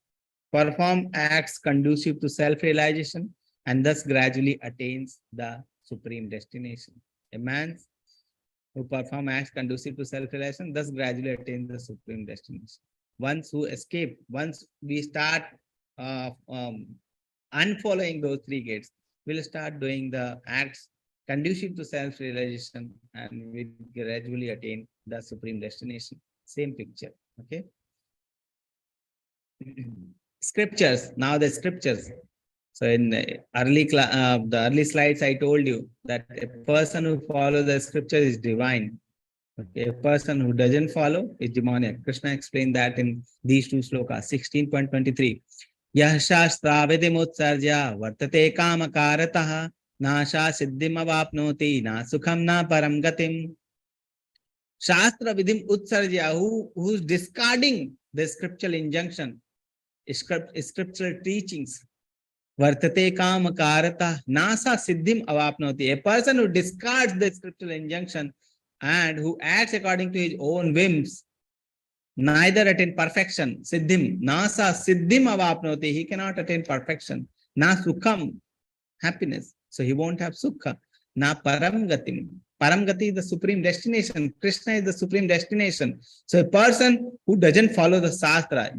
perform acts conducive to self-realization and thus gradually attains the supreme destination. A man who perform acts conducive to self-realization thus gradually attains the supreme destination. Once we start unfollowing those three gates, we'll start doing the acts conducive to self-realization and we gradually attain the supreme destination. Same picture. Okay. Scriptures. Now the scriptures. So in the early slides, I told you that a person who follows the scripture is divine. Okay. A person who doesn't follow is demoniac. Krishna explained that in these two slokas. 16.23. Yah shastra vidimutsarja vartate kamakarataha nasha siddhim avapnoti na sukham na param gatim. Shastra vidim utsarja, who's discarding the scriptural injunction, scriptural teachings. Vartate kamakarata nasa siddhim avapnoti. A person who discards the scriptural injunction and who acts according to his own whims, neither attain perfection. Siddhim, nasa siddhim avapnoti. He cannot attain perfection. Na sukham, happiness. So he won't have sukha. Na param gatim. Param gati is the supreme destination. Krishna is the supreme destination. So a person who doesn't follow the Shastra,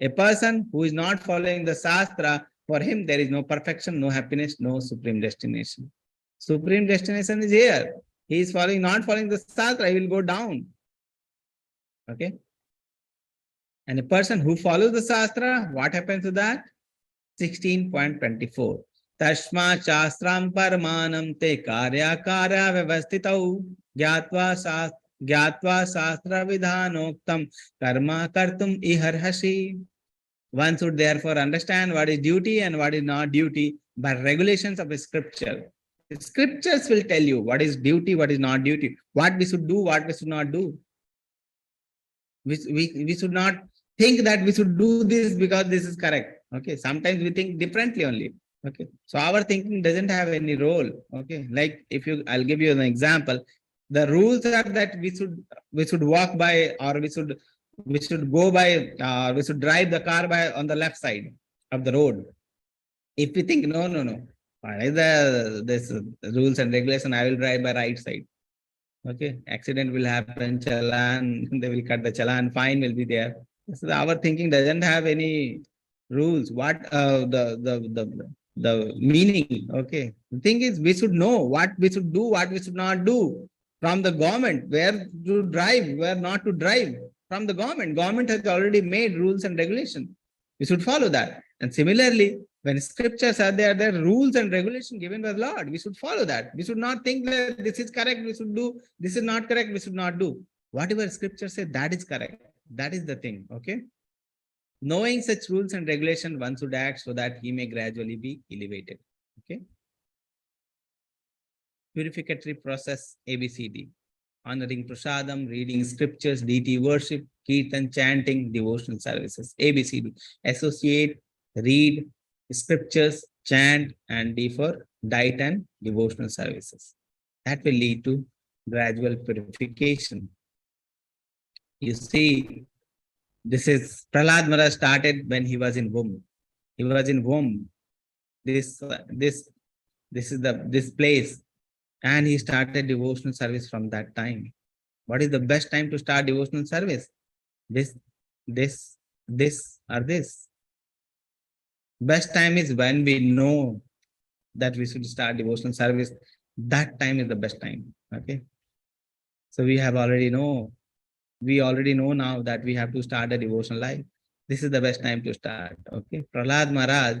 a person who is not following the Shastra, for him there is no perfection, no happiness, no supreme destination. Supreme destination is here. He is not following the Shastra, he will go down. Okay. And a person who follows the Shastra, what happens to that? 16.24. Tashma Shastram Paramanam Te Karya Karya Vyavastitau Gyatva Shastra Vidhanoktam Karma Kartum Iharhashi. One should therefore understand what is duty and what is not duty by regulations of a scripture. The scriptures will tell you what is duty, what is not duty, what we should do, what we should not do. We should not think that we should do this because this is correct. Okay. Sometimes we think differently only. Okay. So our thinking doesn't have any role. Okay. Like I'll give you an example. The rules are that we should walk by, or we should go by, we should drive the car by on the left side of the road. If we think, no. What is this rules and regulation? I will drive by right side. Okay. Accident will happen, challan, they will cut the challan, fine will be there. So our thinking doesn't have any rules. What the meaning. Okay. The thing is, we should know what we should do, what we should not do from the government, where to drive, where not to drive. From the government has already made rules and regulations. We should follow that. And similarly, when scriptures are there are rules and regulations given by the Lord. We should follow that. We should not think that this is correct, we should do, this is not correct, we should not do. Whatever scripture says, that is correct. That is the thing. Okay. Knowing such rules and regulations, one should act so that he may gradually be elevated. Okay. Purificatory process, ABCD. Honoring prasadam, reading scriptures, deity worship, kirtan, chanting, devotional services. ABCD. Associate, read scriptures, chant, and D for diet and devotional services. That will lead to gradual purification. You see, this is Prahlad Maharaj started when he was in womb. He was in womb. This place. And he started devotional service from that time. What is the best time to start devotional service? This. Best time is when we know that we should start devotional service. That time is the best time. Okay. So we already know now that we have to start a devotional life. This is the best time to start. Okay. Prahlad Maharaj,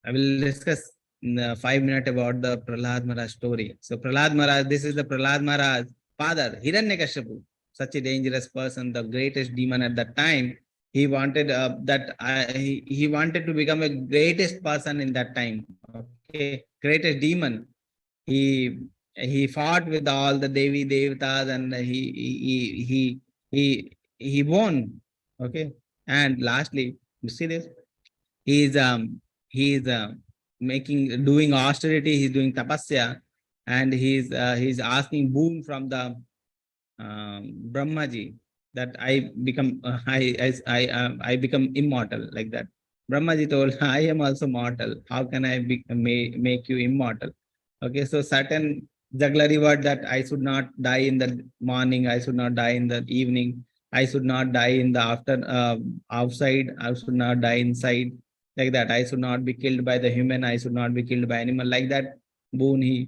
I will discuss in 5 minutes about the Prahlad Maharaj story. So Prahlad Maharaj, this is the Prahlad Maharaj father, Hiranyakashipu, such a dangerous person, the greatest demon at that time. He wanted he wanted to become a greatest person in that time. Okay, greatest demon. He he fought with all the Devi Devatas, and he won. Okay. And lastly, you see this? He is doing austerity, he's doing tapasya, and he's asking boon from the Brahmaji, that I become I become immortal, like that. Brahmaji told, I am also mortal. How can I make you immortal? Okay, so certain jugglery word, that I should not die in the morning, I should not die in the evening, I should not die in the outside, I should not die inside, like that. I should not be killed by the human, I should not be killed by animal, like that. Boon he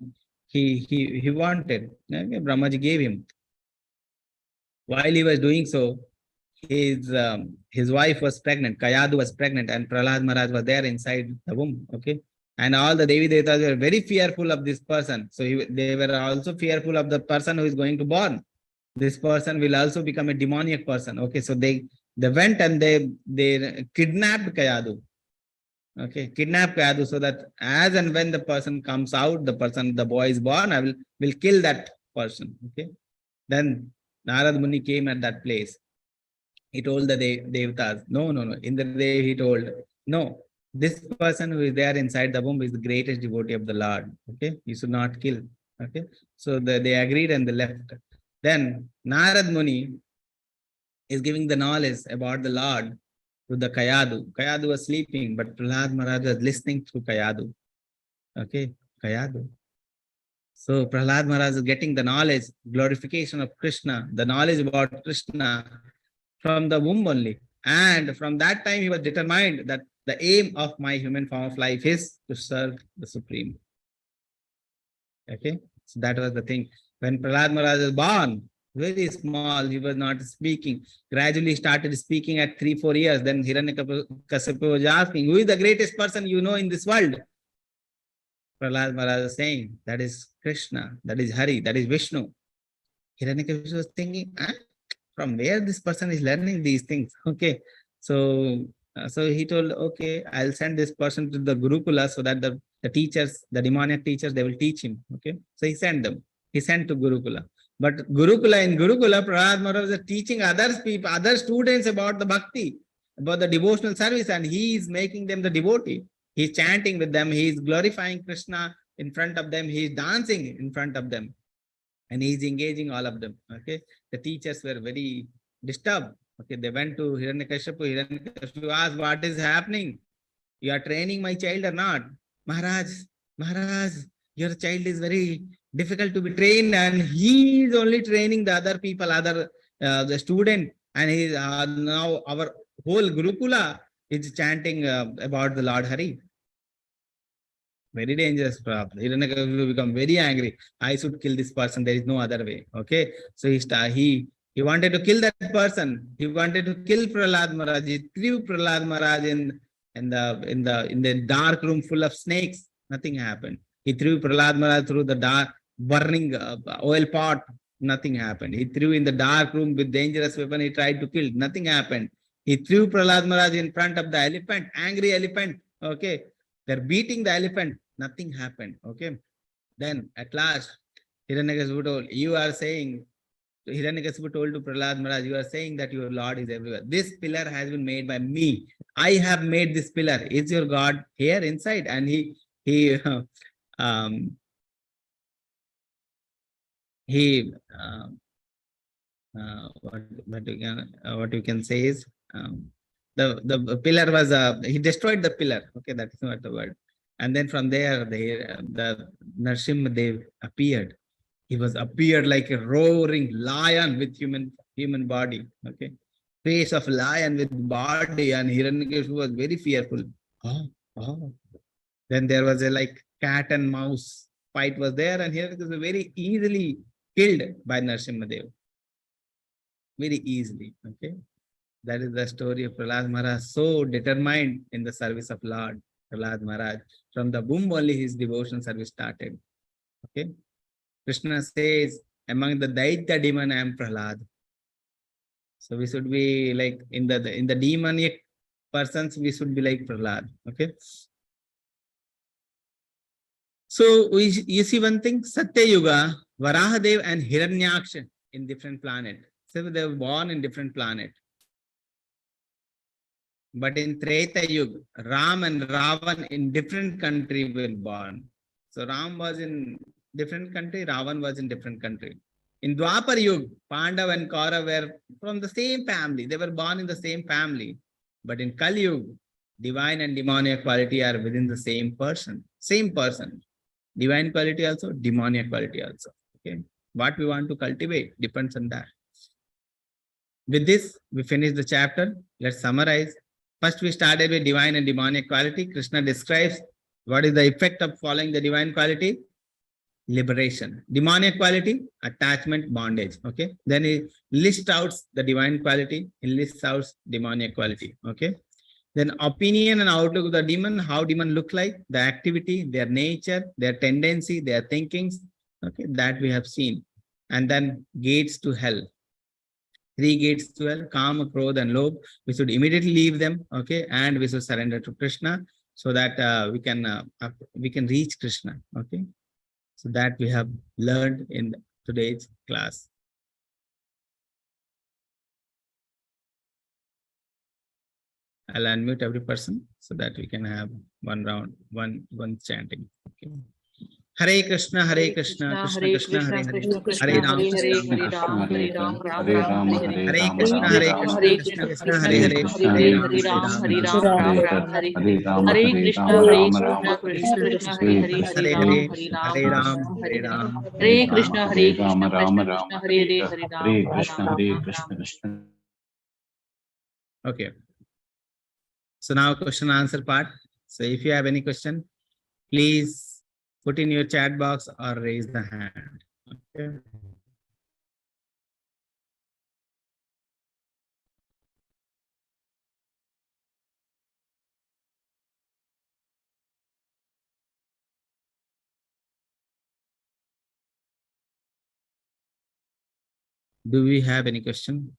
wanted. Okay, Brahmaji gave him. While he was doing so, his wife was pregnant. Kayadu was pregnant, and Prahlad Maharaj was there inside the womb. Okay, and all the Devi Devatas were very fearful of this person. So they were also fearful of the person who is going to born. This person will also become a demoniac person. Okay, so they went and they kidnapped Kayadu. Okay, kidnap Kayadu, so that as and when the person comes out, the boy is born, I will kill that person. Okay, then Narad Muni came at that place. He told the Devatas, no. Indradev, he told, no, this person who is there inside the womb is the greatest devotee of the Lord. Okay, you should not kill. Okay, so they agreed and they left. Then Narad Muni is giving the knowledge about the Lord to the Kayadu. Kayadu was sleeping, but Prahlad Maharaj was listening through Kayadu. Okay, Kayadu. So Prahlad Maharaj is getting the knowledge, glorification of Krishna, the knowledge about Krishna from the womb only. And from that time, he was determined that the aim of my human form of life is to serve the Supreme. Okay, so that was the thing. When Prahlad Maharaj was born, very small, he was not speaking. Gradually started speaking at 3-4 years. Then Hiranyakasipu was asking, who is the greatest person you know in this world? Prahlad Maharaj was saying, that is Krishna, that is Hari, that is Vishnu. Hiranyakasipu was thinking, from where this person is learning these things? Okay, so he told, okay, I'll send this person to the Gurukula, so that the teachers, the demoniac teachers, they will teach him. Okay, so he sent them. He sent to Gurukula. But in Gurukula, Prahlad Maharaj was teaching other students about the bhakti, about the devotional service, and he is making them the devotee. He's chanting with them. He is glorifying Krishna in front of them. He is dancing in front of them, and he is engaging all of them. Okay, the teachers were very disturbed. Okay, they went to Hiranyakashipu. Hiranyakashipu asked, what is happening? You are training my child or not? Maharaj, your child is very difficult to be trained, and he is only training the other people, the student, and he is now our whole Gurukula is chanting about the Lord Hari. Very dangerous, Prabhupada. Hiranyakashipu will become very angry. I should kill this person. There is no other way. Okay, so he wanted to kill that person. He wanted to kill Prahlad Maharaj. He threw Prahlad Maharaj in the dark room full of snakes. Nothing happened. He threw Prahlad Maharaj through the dark burning oil pot. Nothing happened. He threw in the dark room with dangerous weapon. He tried to kill. Nothing happened. He threw Prahlad Maharaj in front of the elephant, angry elephant. Okay, they're beating the elephant. Nothing happened. Okay, then at last Hiranyakasipu told, you are saying, Hiranyakasipu told to Prahlad Maharaj, you are saying that your Lord is everywhere. This pillar has been made by me. I have made this pillar. Is your God here inside? And what you can say is, the pillar was he destroyed the pillar. Okay, that is not the word. And then from there, the Narsimha Dev appeared. He was appeared like a roaring lion with human body. Okay, face of lion with body, and Hiranyakashipu was very fearful. Oh. Then there was a like cat and mouse fight was there, and Hiranyakashipu was very easily killed by Narsimha Dev. Very easily. Okay, that is the story of Prahlad Maharaj, so determined in the service of Lord. Prahlad Maharaj, from the womb only his devotion service started. Okay, Krishna says, among the Daitya demon, I am Prahlad. So we should be like in the demonic persons, we should be like Prahlad. Okay. So you see one thing, Satya Yuga, Varahadev and Hiranyaksha in different planet. So they were born in different planet. But in Treta Yuga, Ram and Ravan in different country were born. So Ram was in different country, Ravan was in different country. In Dwapar Yuga, Pandav and Kaura were from the same family. They were born in the same family. But in Kali Yuga, divine and demoniac quality are within the same person. Same person. Divine quality also, demoniac quality also. Okay. What we want to cultivate depends on that. With this, we finish the chapter. Let's summarize. First, we started with divine and demonic quality. Krishna describes what is the effect of following the divine quality. Liberation. Demonic quality, attachment, bondage. Okay. Then he lists out the divine quality. He lists out demonic quality. Okay. Then opinion and outlook of the demon, how demon look like, the activity, their nature, their tendency, their thinkings. Okay. That we have seen. And then gates to hell. 3 gates to hell, Kama, Krodha, and Lobh. We should immediately leave them, okay, and we should surrender to Krishna so that we can reach Krishna, okay. So that we have learned in today's class. I'll unmute every person so that we can have one round, one chanting. Okay. Hare Krishna, Krishna Krishna, Hare Hare, Hare Ram, Hare Ram, Hare Ram, Hare Krishna, Krishna Krishna, Hare Hare, Hare Ram, Hare Ram, Hare Krishna, Ram Ram, Krishna Hare Krishna, Hare Hare, Hare Ram, Hare Ram, Hare Krishna, Hare Ram, Ram Ram, Hare Krishna, Krishna. Okay. So now question answer part. So if you have any question, please put in your chat box or raise the hand. Okay. Do we have any question?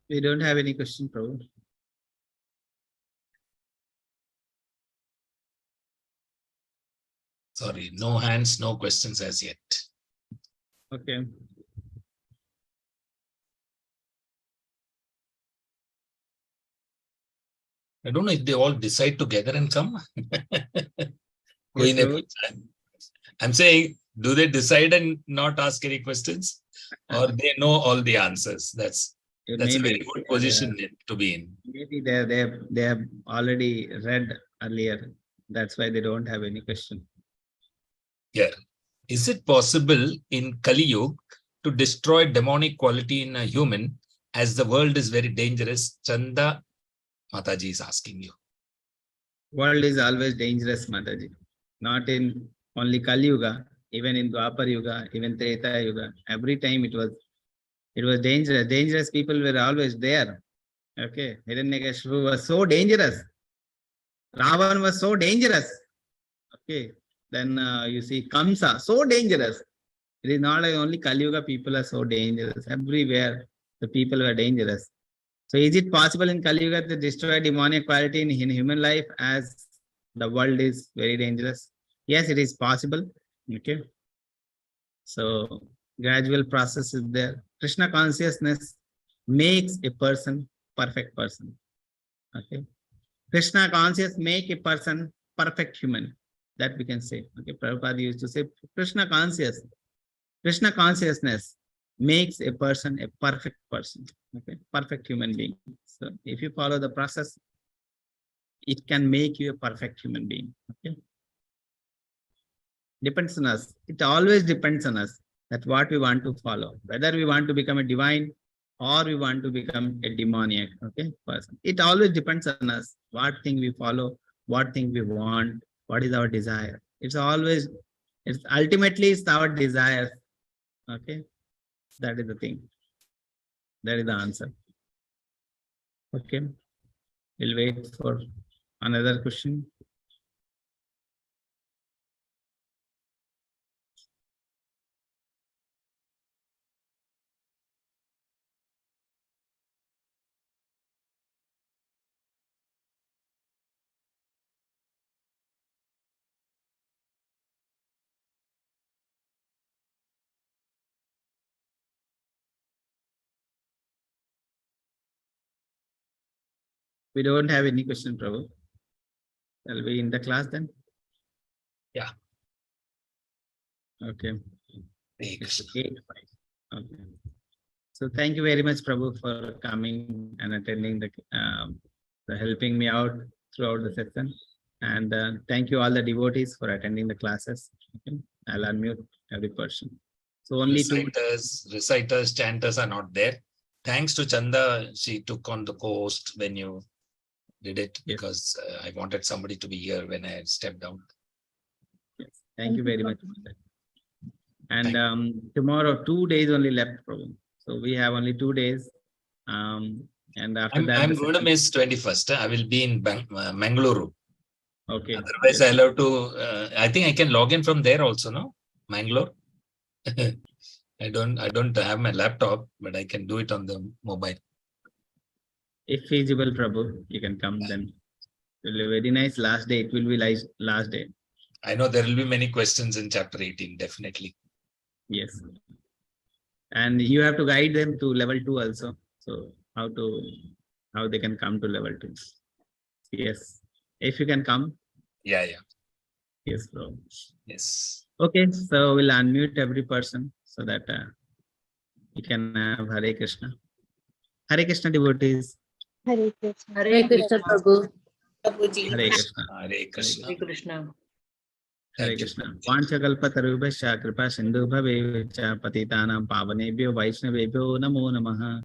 We don't have any question, Prabhu. Sorry, no hands, no questions as yet. Okay. I don't know if they all decide together and come. Yes, I'm saying, do they decide and not ask any questions? Or they know all the answers? That's a very good position to be in. Maybe they have already read earlier. That's why they don't have any question. Here, is it possible in Kali Yuga to destroy demonic quality in a human as the world is very dangerous? Chanda Mataji is asking you. World is always dangerous, Mataji. Not in only Kali Yuga, even in Dwapar Yuga, even Treta Yuga. Every time it was dangerous. Dangerous people were always there. Okay. Hiranyakashipu was so dangerous. Ravan was so dangerous. Okay. Then you see Kamsa, so dangerous. It is not like only Kali Yuga people are so dangerous. Everywhere the people were dangerous. So is it possible in Kali Yuga to destroy demonic quality in human life as the world is very dangerous? Yes, it is possible. Okay. So gradual process is there. Krishna consciousness makes a person perfect person. Okay. Krishna consciousness make a person perfect human. That we can say. Okay. Prabhupada used to say Krishna consciousness makes a person a perfect person. Okay. Perfect human being. So if you follow the process, it can make you a perfect human being. Okay. Depends on us. It always depends on us that what we want to follow, whether we want to become a divine or we want to become a demoniac, okay, person. It always depends on us, what thing we follow, what thing we want, what is our desire. It's ultimately it's our desire, okay. That is the thing. That is the answer. Okay. We'll wait for another question. We don't have any question, Prabhu. Shall we in the class then? Yeah. Okay. Hare It's Krishna. 8:05. Okay. So thank you very much, Prabhu, for coming and attending the helping me out throughout the session. And thank you all the devotees for attending the classes. Okay. I'll unmute every person. So only Reciters, chanters are not there. Thanks to Chanda, she took on the coast when you did it, Yes. because I wanted somebody to be here when I stepped down. Yes. Thank you very much for that. And Thank tomorrow, 2 days only left, Prabhu. So we have only 2 days. And after that, I'm going to miss 21st. I will be in Mangaluru. okay. Otherwise, Yes. I'll have to. I think I can log in from there also, no? Mangalore. I don't have my laptop, but I can do it on the mobile. If feasible, Prabhu, you can come then. It will be very nice. Last day, it will be like last day. I know there will be many questions in chapter 18, definitely. Yes. And you have to guide them to level 2 also. So how they can come to level 2. Yes. If you can come. Yeah. Yes, bro. Yes. Okay. So we'll unmute every person so that you can have Hare Krishna. Hare Krishna devotees. Hare Krishna. Hare Krishna, Prabhu. Prabhuji. Hare Krishna. Hare Krishna. Hare Krishna. Hare Thank you. Krishna. Vanchakalpatarubhasya kripa sindhu bhavevcha patitanam pavanebhyo vaishnavebhyo namo namaha.